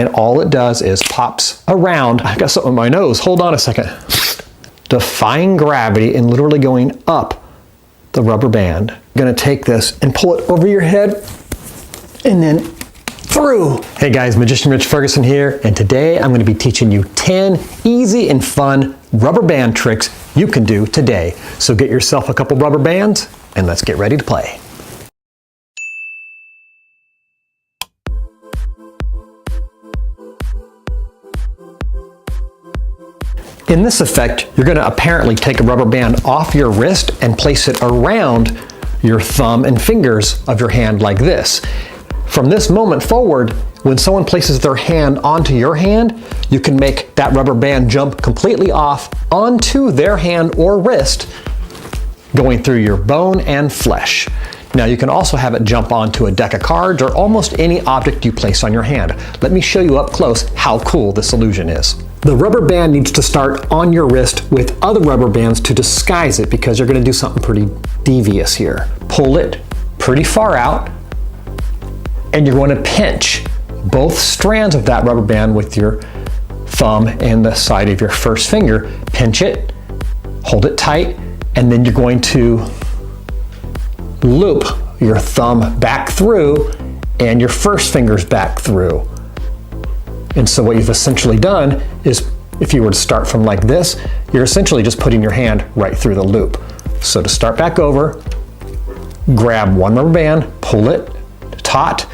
and all it does is pops around. I got something on my nose, hold on a second. Defying gravity and literally going up the rubber band. I'm gonna take this and pull it over your head and then through. Hey guys, Magician Rich Ferguson here, and today I'm gonna be teaching you 10 easy and fun rubber band tricks you can do today. So get yourself a couple rubber bands and let's get ready to play. In this effect, you're going to apparently take a rubber band off your wrist and place it around your thumb and fingers of your hand like this. From this moment forward, when someone places their hand onto your hand, you can make that rubber band jump completely off onto their hand or wrist, going through your bone and flesh. Now you can also have it jump onto a deck of cards or almost any object you place on your hand. Let me show you up close how cool this illusion is. The rubber band needs to start on your wrist with other rubber bands to disguise it, because you're going to do something pretty devious here. Pull it pretty far out and you're going to pinch both strands of that rubber band with your thumb and the side of your first finger. Pinch it, hold it tight, and then you're going to loop your thumb back through and your first finger's back through. And so what you've essentially done is, if you were to start from like this, you're essentially just putting your hand right through the loop. So to start back over, grab one rubber band, pull it taut,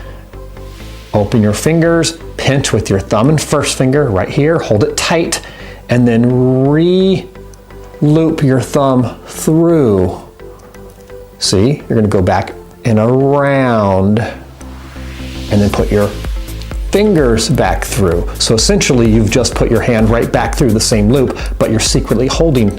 open your fingers, pinch with your thumb and first finger right here, hold it tight, and then re-loop your thumb through. See, you're gonna go back and around, and then put your fingers back through. So essentially you've just put your hand right back through the same loop, but you're secretly holding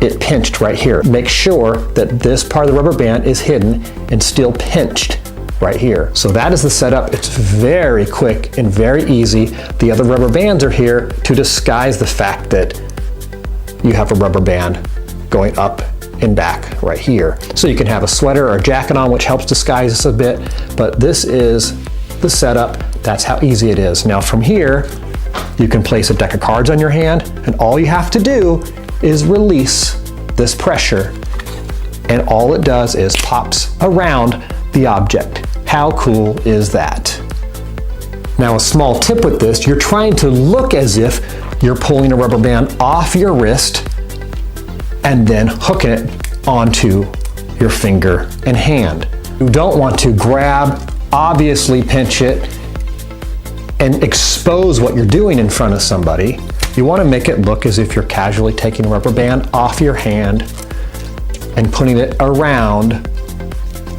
it pinched right here. Make sure that this part of the rubber band is hidden and still pinched right here. So that is the setup. It's very quick and very easy. The other rubber bands are here to disguise the fact that you have a rubber band going up and back right here. So you can have a sweater or a jacket on, which helps disguise this a bit, but this is the setup. That's how easy it is. Now from here, you can place a deck of cards on your hand, and all you have to do is release this pressure, and all it does is pops around the object. How cool is that? Now a small tip with this, you're trying to look as if you're pulling a rubber band off your wrist and then hooking it onto your finger and hand. You don't want to grab, obviously pinch it, and expose what you're doing in front of somebody. You want to make it look as if you're casually taking a rubber band off your hand and putting it around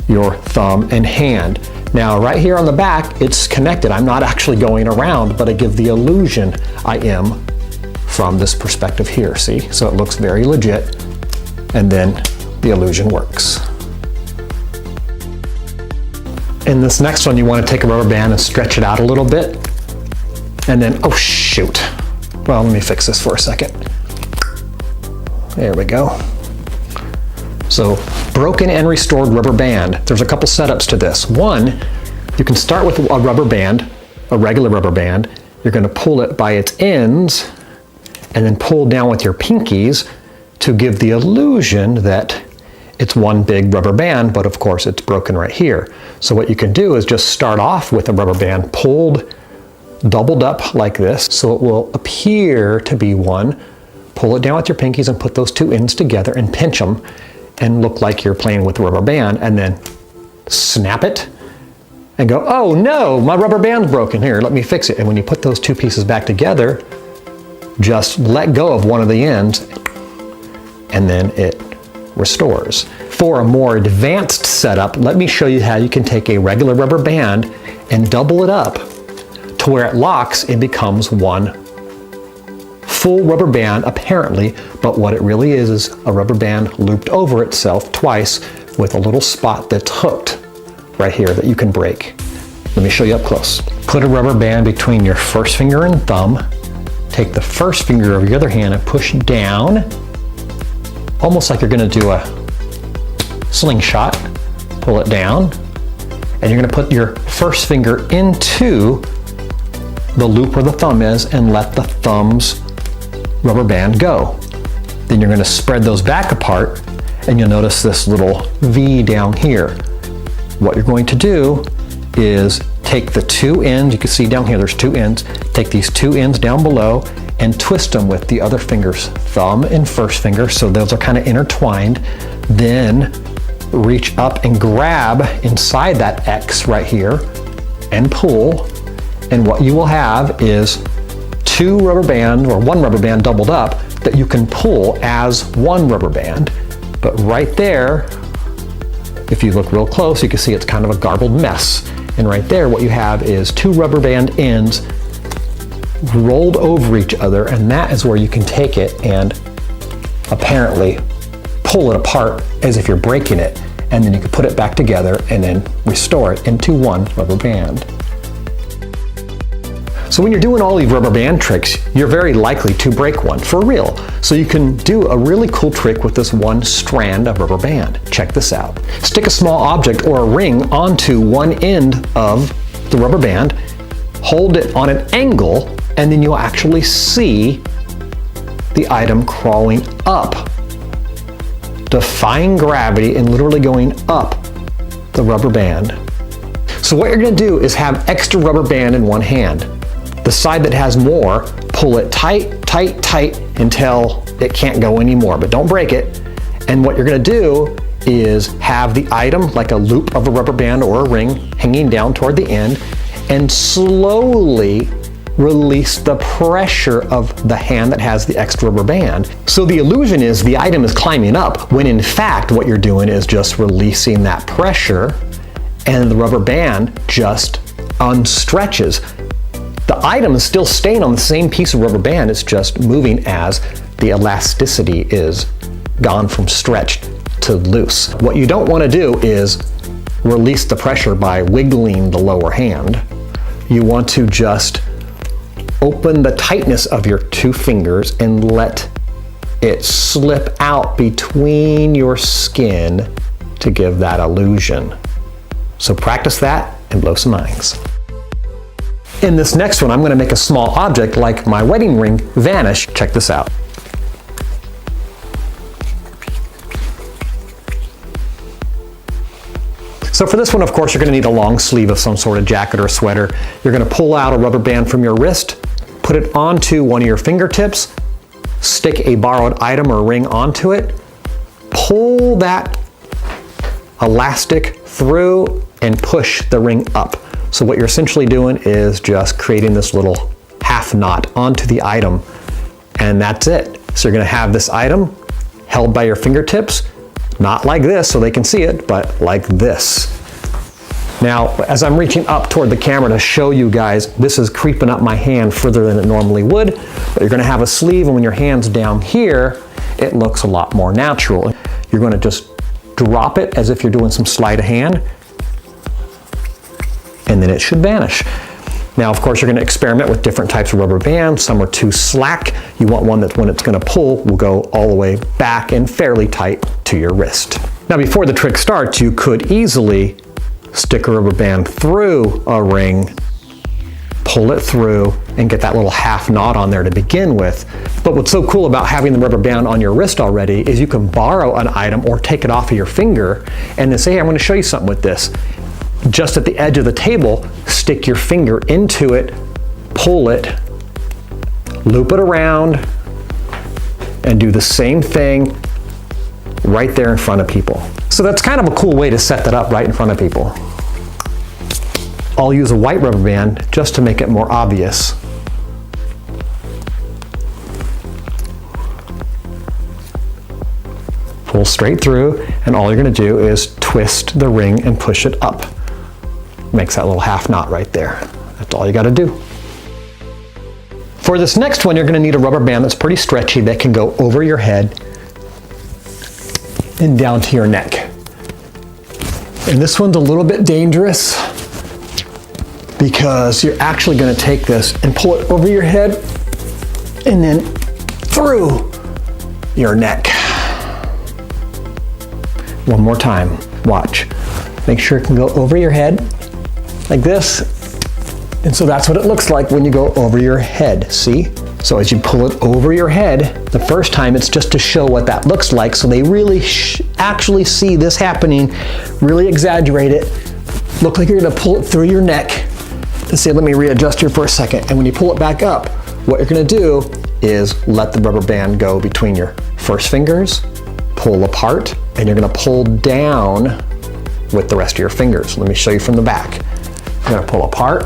your thumb and hand. Now right here on the back, it's connected. I'm not actually going around, but I give the illusion I am from this perspective here, see? So it looks very legit, and then the illusion works. In this next one, you want to take a rubber band and stretch it out a little bit, and then, oh shoot. Well, let me fix this for a second. There we go. So, broken and restored rubber band. There's a couple setups to this. One, you can start with a rubber band, a regular rubber band. You're going to pull it by its ends and then pull down with your pinkies to give the illusion that it's one big rubber band, but of course it's broken right here. So what you can do is just start off with a rubber band pulled, doubled up like this, so it will appear to be one. Pull it down with your pinkies and put those two ends together and pinch them and look like you're playing with a rubber band, and then snap it and go, oh no, my rubber band's broken, here, let me fix it. And when you put those two pieces back together, just let go of one of the ends and then it restores. For a more advanced setup, let me show you how you can take a regular rubber band and double it up to where it locks and becomes one full rubber band apparently, but what it really is a rubber band looped over itself twice with a little spot that's hooked right here that you can break. Let me show you up close. Put a rubber band between your first finger and thumb. Take the first finger of your other hand and push down, almost like you're going to do a slingshot. Pull it down, and you're going to put your first finger into the loop where the thumb is and let the thumb's rubber band go. Then you're going to spread those back apart and you'll notice this little V down here. What you're going to do is take the two ends, you can see down here there's two ends, take these two ends down below and twist them with the other finger's thumb and first finger, so those are kind of intertwined. Then reach up and grab inside that X right here and pull, and what you will have is two rubber bands, or one rubber band doubled up, that you can pull as one rubber band. But right there, if you look real close, you can see it's kind of a garbled mess. And right there, what you have is two rubber band ends rolled over each other, and that is where you can take it and apparently pull it apart as if you're breaking it, and then you can put it back together and then restore it into one rubber band. So when you're doing all these rubber band tricks, you're very likely to break one, for real. So you can do a really cool trick with this one strand of rubber band. Check this out. Stick a small object or a ring onto one end of the rubber band, hold it on an angle, and then you'll actually see the item crawling up, defying gravity and literally going up the rubber band. So what you're going to do is have extra rubber band in one hand. The side that has more, pull it tight, tight, tight until it can't go anymore, but don't break it. And what you're going to do is have the item, like a loop of a rubber band or a ring, hanging down toward the end, and slowly release the pressure of the hand that has the extra rubber band. So the illusion is the item is climbing up, when in fact what you're doing is just releasing that pressure and the rubber band just unstretches. The item is still staying on the same piece of rubber band, it's just moving as the elasticity is gone from stretched to loose. What you don't want to do is release the pressure by wiggling the lower hand. You want to just open the tightness of your two fingers and let it slip out between your skin to give that illusion. So practice that and blow some minds. In this next one, I'm going to make a small object like my wedding ring vanish. Check this out. So for this one, of course, you're going to need a long sleeve of some sort of jacket or sweater. You're going to pull out a rubber band from your wrist, put it onto one of your fingertips, stick a borrowed item or ring onto it, pull that elastic through and push the ring up. So what you're essentially doing is just creating this little half knot onto the item, and that's it. So you're going to have this item held by your fingertips, not like this so they can see it, but like this. Now, as I'm reaching up toward the camera to show you guys, this is creeping up my hand further than it normally would, but you're going to have a sleeve, and when your hand's down here, it looks a lot more natural. You're going to just drop it as if you're doing some sleight of hand, and then it should vanish. Now, of course, you're going to experiment with different types of rubber bands. Some are too slack. You want one that when it's going to pull will go all the way back and fairly tight to your wrist. Now, before the trick starts, you could easily stick a rubber band through a ring, pull it through, and get that little half knot on there to begin with. But what's so cool about having the rubber band on your wrist already is you can borrow an item or take it off of your finger and then say, hey, I'm going to show you something with this. Just at the edge of the table, stick your finger into it, pull it, loop it around, and do the same thing right there in front of people. So that's kind of a cool way to set that up right in front of people. I'll use a white rubber band just to make it more obvious. Pull straight through, and all you're going to do is twist the ring and push it up. Makes that little half knot right there. That's all you got to do. For this next one, you're going to need a rubber band that's pretty stretchy that can go over your head and down to your neck. And this one's a little bit dangerous because you're actually going to take this and pull it over your head and then through your neck. One more time, watch. Make sure it can go over your head like this And so that's what it looks like when you go over your head, see? So as you pull it over your head, the first time it's just to show what that looks like, so they really actually see this happening, really exaggerate it, look like you're gonna pull it through your neck, and say, let me readjust here for a second. And when you pull it back up, what you're gonna do is let the rubber band go between your first fingers, pull apart, and you're gonna pull down with the rest of your fingers. Let me show you from the back. You're gonna pull apart.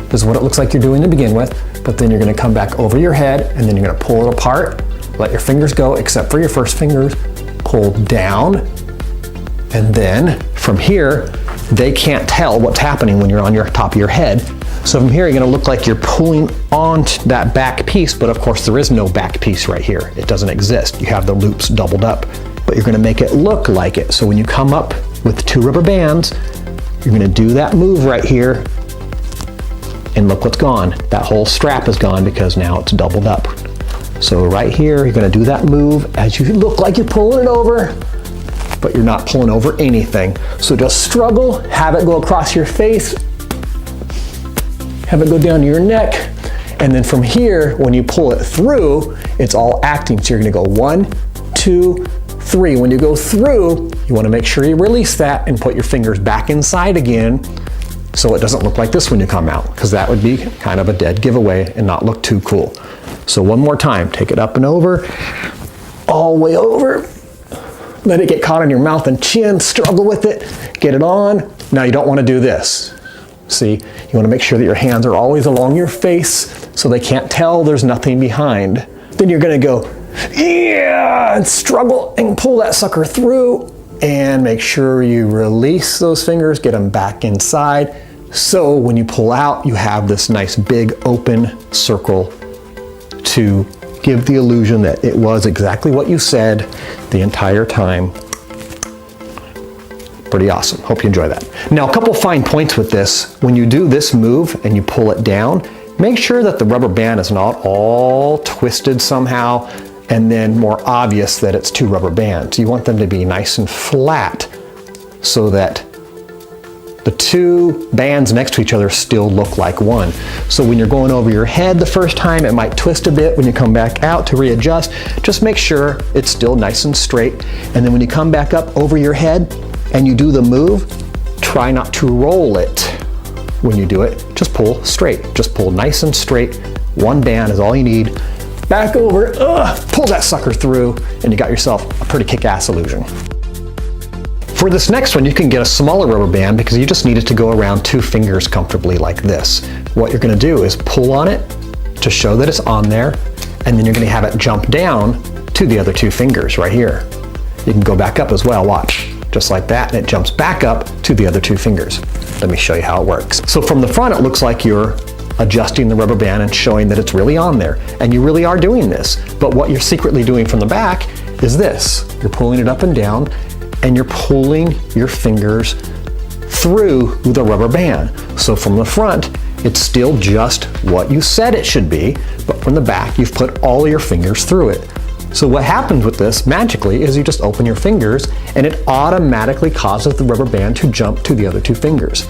This is what it looks like you're doing to begin with, but then you're gonna come back over your head, and then you're gonna pull it apart, let your fingers go, except for your first fingers, pull down, and then from here, they can't tell what's happening when you're on your top of your head. So from here, you're gonna look like you're pulling on that back piece, but of course there is no back piece right here. It doesn't exist. You have the loops doubled up, but you're gonna make it look like it. So when you come up with 2 rubber bands, you're gonna do that move right here, and look what's gone. That whole strap is gone because now it's doubled up. So right here, you're gonna do that move as you look like you're pulling it over, but you're not pulling over anything. So just struggle, have it go across your face, have it go down to your neck, and then from here, when you pull it through, it's all acting. So you're gonna go 1, 2, 3. When you go through, you wanna make sure you release that and put your fingers back inside again, so it doesn't look like this when you come out, because that would be kind of a dead giveaway and not look too cool. So one more time, take it up and over, all the way over, let it get caught in your mouth and chin, struggle with it, get it on. Now you don't want to do this. See, you want to make sure that your hands are always along your face so they can't tell there's nothing behind. Then you're going to go, yeah, and struggle and pull that sucker through. And make sure you release those fingers, get them back inside. So when you pull out, you have this nice big open circle to give the illusion that it was exactly what you said the entire time. Pretty awesome. Hope you enjoy that. Now, a couple fine points with this. When you do this move and you pull it down, make sure that the rubber band is not all twisted somehow, and then more obvious that it's 2 rubber bands. You want them to be nice and flat so that the 2 bands next to each other still look like one. So when you're going over your head the first time, it might twist a bit. When you come back out to readjust, just make sure it's still nice and straight. And then when you come back up over your head and you do the move, try not to roll it when you do it. Just pull straight. Just pull nice and straight. 1 band is all you need. Back over, pull that sucker through, and you got yourself a pretty kick-ass illusion. For this next one, you can get a smaller rubber band because you just need it to go around 2 fingers comfortably like this. What you're gonna do is pull on it to show that it's on there, and then you're gonna have it jump down to the other 2 fingers right here. You can go back up as well, watch. Just like that, and it jumps back up to the other 2 fingers. Let me show you how it works. So from the front, it looks like you're adjusting the rubber band and showing that it's really on there. And you really are doing this. But what you're secretly doing from the back is this. You're pulling it up and down, and you're pulling your fingers through the rubber band. So from the front, it's still just what you said it should be, but from the back, you've put all your fingers through it. So what happens with this magically is you just open your fingers, and it automatically causes the rubber band to jump to the other 2 fingers.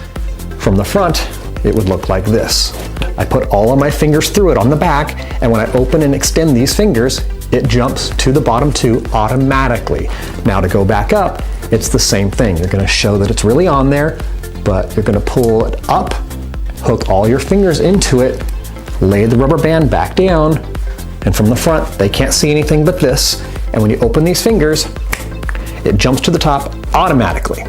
From the front, it would look like this. I put all of my fingers through it on the back, and when I open and extend these fingers, it jumps to the bottom 2 automatically. Now to go back up, it's the same thing. You're gonna show that it's really on there, but you're gonna pull it up, hook all your fingers into it, lay the rubber band back down, and from the front, they can't see anything but this, and when you open these fingers, it jumps to the top automatically.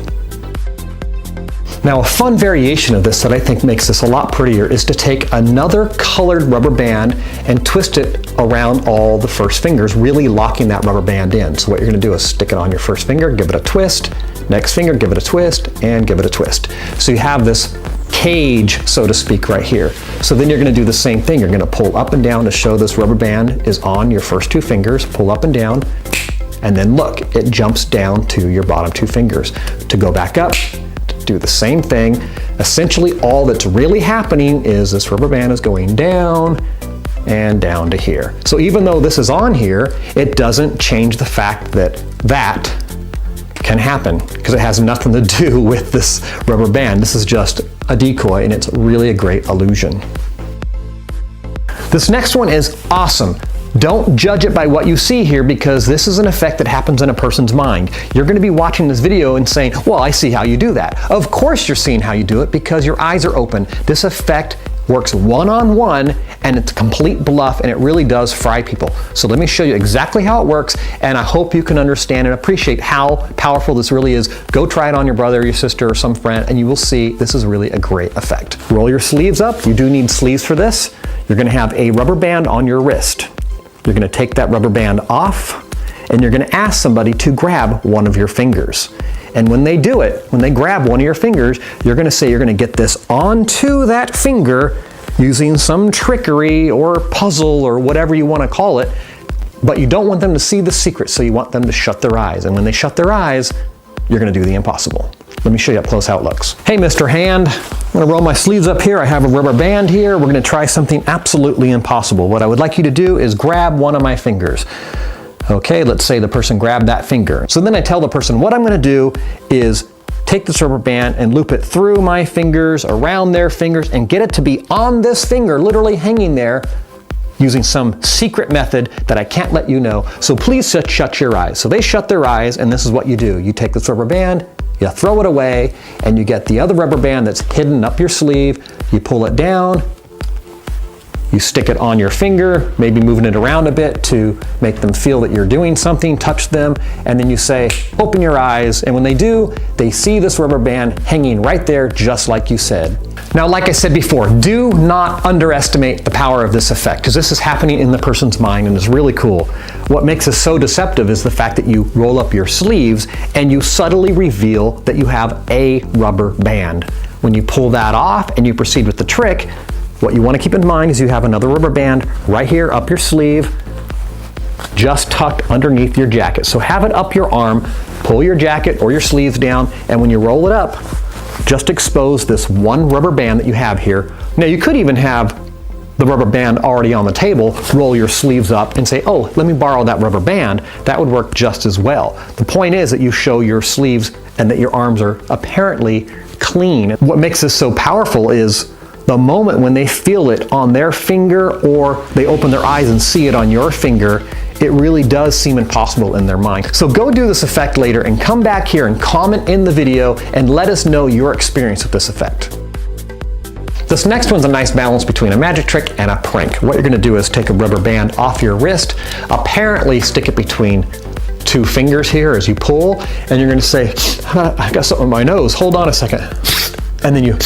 Now, a fun variation of this that I think makes this a lot prettier is to take another colored rubber band and twist it around all the first fingers, really locking that rubber band in. So what you're gonna do is stick it on your first finger, give it a twist, next finger, give it a twist, and give it a twist. So you have this cage, so to speak, right here. So then you're gonna do the same thing. You're gonna pull up and down to show this rubber band is on your first 2 fingers, pull up and down, and then look, it jumps down to your bottom 2 fingers. To go back up, do the same thing. Essentially, all that's really happening is this rubber band is going down and down to here. So even though this is on here, it doesn't change the fact that that can happen because it has nothing to do with this rubber band. This is just a decoy, and it's really a great illusion. This next one is awesome. Don't judge it by what you see here, because this is an effect that happens in a person's mind. You're going to be watching this video and saying, well, I see how you do that. Of course you're seeing how you do it, because your eyes are open. This effect works one-on-one, and it's a complete bluff, and it really does fry people. So let me show you exactly how it works, and I hope you can understand and appreciate how powerful this really is. Go try it on your brother, your sister, or some friend, and you will see this is really a great effect. Roll your sleeves up. You do need sleeves for this. You're going to have a rubber band on your wrist. You're going to take that rubber band off, and you're going to ask somebody to grab one of your fingers. And when they do it, when they grab one of your fingers, you're going to say you're going to get this onto that finger using some trickery or puzzle or whatever you want to call it, but you don't want them to see the secret, so you want them to shut their eyes. And when they shut their eyes, you're going to do the impossible. Let me show you up close how it looks. Hey, Mr. Hand, I'm going to roll my sleeves up here. I have a rubber band here. We're going to try something absolutely impossible. What I would like you to do is grab one of my fingers. Okay, let's say the person grabbed that finger. So then I tell the person what I'm going to do is take this rubber band and loop it through my fingers, around their fingers, and get it to be on this finger, literally hanging there, using some secret method that I can't let you know. So please shut your eyes. So they shut their eyes, and this is what you do. You take this rubber band, you throw it away, and you get the other rubber band that's hidden up your sleeve. You pull it down, you stick it on your finger, maybe moving it around a bit to make them feel that you're doing something, touch them, and then you say, open your eyes, and when they do, they see this rubber band hanging right there just like you said. Now, like I said before, do not underestimate the power of this effect, because this is happening in the person's mind and is really cool. What makes this so deceptive is the fact that you roll up your sleeves and you subtly reveal that you have a rubber band. When you pull that off and you proceed with the trick, what you want to keep in mind is you have another rubber band right here up your sleeve, just tucked underneath your jacket. So have it up your arm, pull your jacket or your sleeves down, and when you roll it up, just expose this one rubber band that you have here. Now you could even have the rubber band already on the table, roll your sleeves up and say, oh, let me borrow that rubber band. That would work just as well. The point is that you show your sleeves and that your arms are apparently clean. What makes this so powerful is the moment when they feel it on their finger or they open their eyes and see it on your finger, it really does seem impossible in their mind. So go do this effect later and come back here and comment in the video and let us know your experience with this effect. This next one's a nice balance between a magic trick and a prank. What you're going to do is take a rubber band off your wrist, apparently stick it between two fingers here as you pull, and you're going to say, I got something in my nose, hold on a second. And then you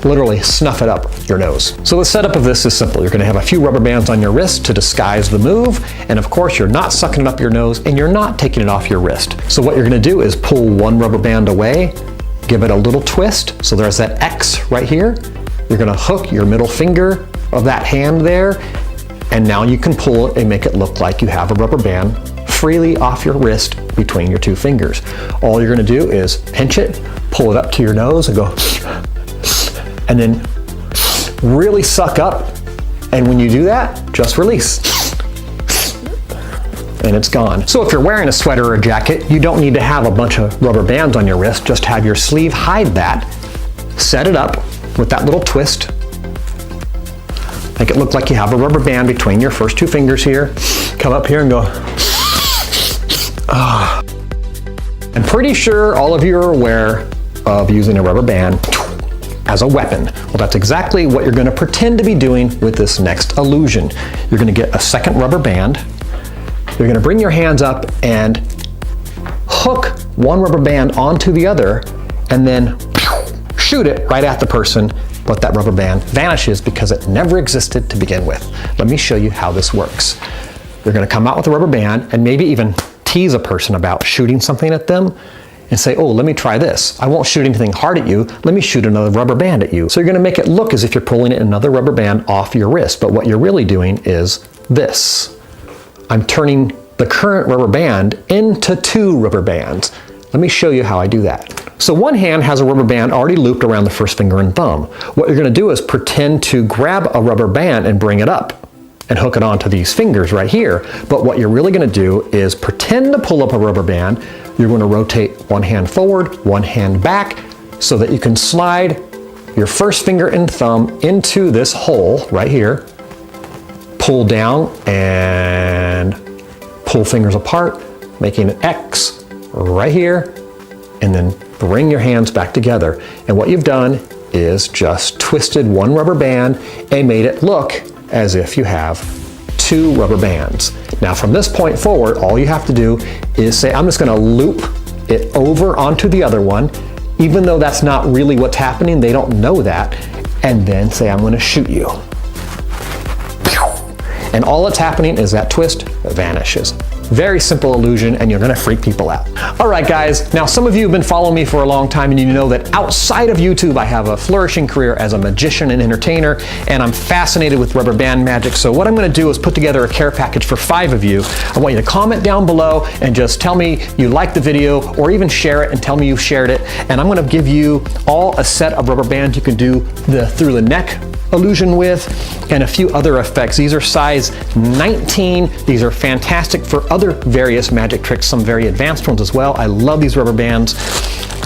literally snuff it up your nose. So the setup of this is simple. You're going to have a few rubber bands on your wrist to disguise the move, and of course you're not sucking it up your nose and you're not taking it off your wrist. So what you're going to do is pull one rubber band away, give it a little twist, so there's that X right here. You're going to hook your middle finger of that hand there, and now you can pull it and make it look like you have a rubber band freely off your wrist between your two fingers. All you're going to do is pinch it, pull it up to your nose and go, and then really suck up, and when you do that, just release. And it's gone. So if you're wearing a sweater or a jacket, you don't need to have a bunch of rubber bands on your wrist, just have your sleeve hide that, set it up with that little twist, make it look like you have a rubber band between your first two fingers here, come up here and go, ah. I'm pretty sure all of you are aware of using a rubber band as a weapon. Well, that's exactly what you're going to pretend to be doing with this next illusion. You're going to get a second rubber band. You're going to bring your hands up and hook one rubber band onto the other and then shoot it right at the person, but that rubber band vanishes because it never existed to begin with. Let me show you how this works. You're going to come out with a rubber band and maybe even tease a person about shooting something at them and say, oh, let me try this. I won't shoot anything hard at you. Let me shoot another rubber band at you. So you're going to make it look as if you're pulling another rubber band off your wrist, but what you're really doing is this. I'm turning the current rubber band into two rubber bands. Let me show you how I do that. So one hand has a rubber band already looped around the first finger and thumb. What you're going to do is pretend to grab a rubber band and bring it up and hook it onto these fingers right here. But what you're really going to do is pretend to pull up a rubber band. You're going to rotate one hand forward, one hand back, so that you can slide your first finger and thumb into this hole right here, pull down and pull fingers apart, making an X right here, and then bring your hands back together. And what you've done is just twisted one rubber band and made it look as if you have two rubber bands. Now from this point forward, all you have to do is say, I'm just gonna loop it over onto the other one, even though that's not really what's happening, they don't know that, and then say, I'm gonna shoot you. And all that's happening is that twist vanishes. Very simple illusion, and you're gonna freak people out. All right, guys, now some of you have been following me for a long time, and you know that outside of YouTube, I have a flourishing career as a magician and entertainer, and I'm fascinated with rubber band magic. So what I'm gonna do is put together a care package for 5 of you. I want you to comment down below and just tell me you liked the video, or even share it and tell me you've shared it. And I'm gonna give you all a set of rubber bands you can do the through the neck illusion with, and a few other effects. These are size 19. These are fantastic for other various magic tricks, some very advanced ones as well. I love these rubber bands.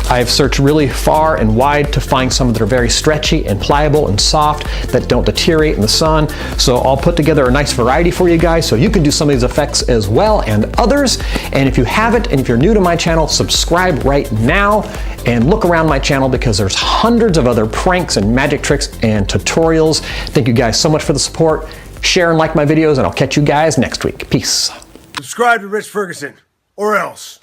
I've searched really far and wide to find some that are very stretchy and pliable and soft that don't deteriorate in the sun. So I'll put together a nice variety for you guys so you can do some of these effects as well and others. And if you haven't, and if you're new to my channel, subscribe right now and look around my channel because there's hundreds of other pranks and magic tricks and tutorials. Thank you guys so much for the support. Share and like my videos, and I'll catch you guys next week. Peace. Subscribe to Rich Ferguson, or else.